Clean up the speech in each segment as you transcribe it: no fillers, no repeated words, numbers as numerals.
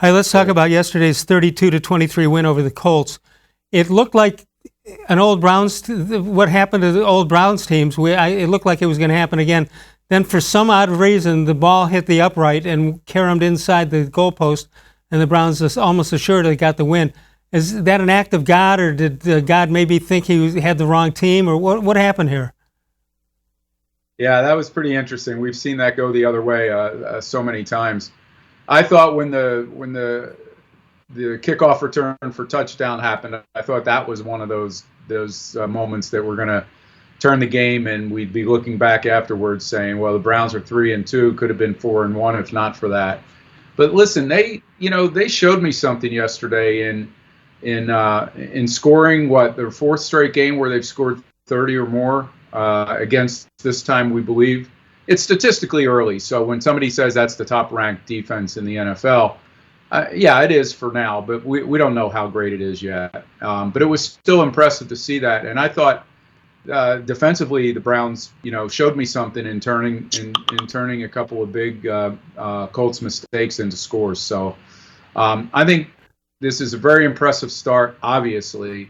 All right, let's talk about yesterday's 32-23 win over the Colts. It looked like an old Browns. What happened to the old Browns teams? It looked like it was going to happen again. Then, for some odd reason, the ball hit the upright and caromed inside the goalpost, and the Browns almost assuredly got the win. Is that an act of God, or did God maybe think he had the wrong team, or what happened here? Yeah, that was pretty interesting. We've seen that go the other way so many times. I thought when the kickoff return for touchdown happened, I thought that was one of those moments that were going to turn the game, and we'd be looking back afterwards saying, well, the Browns are 3-2, could have been 4-1 if not for that. But listen, they showed me something yesterday in scoring their fourth straight game where they've scored 30 or more against, this time we believe. It's statistically early, so when somebody says that's the top-ranked defense in the NFL, yeah, it is for now, but we don't know how great it is yet. But it was still impressive to see that, and I thought defensively the Browns, showed me something in turning a couple of big Colts mistakes into scores. So I think this is a very impressive start, obviously,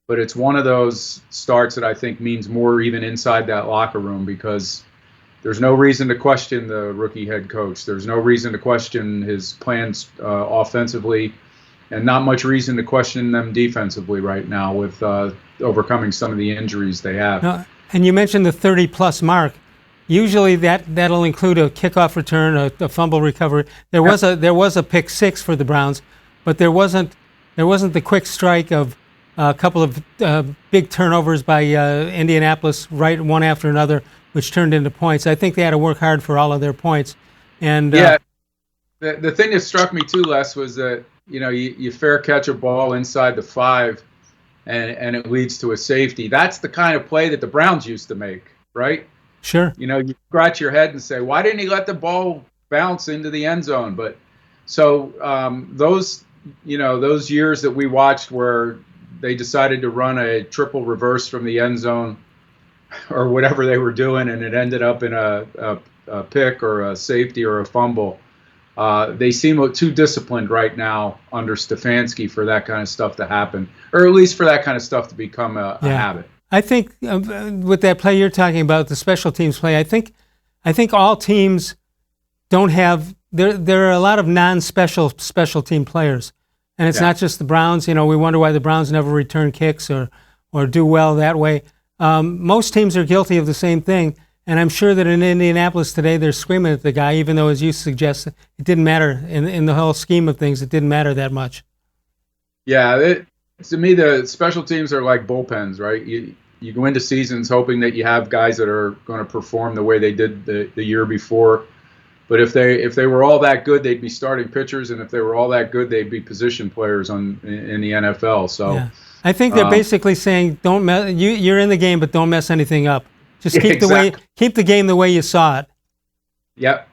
but it's one of those starts that I think means more even inside that locker room, because there's no reason to question the rookie head coach. There's no reason to question his plans offensively, and not much reason to question them defensively right now with overcoming some of the injuries they have. And you mentioned the 30-plus mark. Usually that'll include a kickoff return, a fumble recovery. There was a pick six for the Browns, but there wasn't the quick strike of a couple of big turnovers by Indianapolis, right, one after another, which turned into points. I think they had to work hard for all of their points. And yeah, the thing that struck me too, Les, was that you fair catch a ball inside the 5, and it leads to a safety. That's the kind of play that the Browns used to make, right? Sure. You scratch your head and say, why didn't he let the ball bounce into the end zone? But so those years that we watched where they decided to run a triple reverse from the end zone or whatever they were doing, and it ended up in a pick or a safety or a fumble. They seem too disciplined right now under Stefanski for that kind of stuff to happen, or at least for that kind of stuff to become a habit. I think with that play you're talking about, the special teams play, I think all teams don't have. There are a lot of non-special special team players, and it's not just the Browns. We wonder why the Browns never return kicks or do well that way. Most teams are guilty of the same thing, and I'm sure that in Indianapolis today they're screaming at the guy, even though, as you suggest, it didn't matter in the whole scheme of things. It didn't matter that much. Yeah, to me, the special teams are like bullpens, right? You go into seasons hoping that you have guys that are going to perform the way they did the year before. But if they were all that good, they'd be starting pitchers, and if they were all that good, they'd be position players in the NFL. So. Yeah. I think they're basically saying, "Don't mess. You're in the game, but don't mess anything up. Just keep the game the way you saw it." Yep.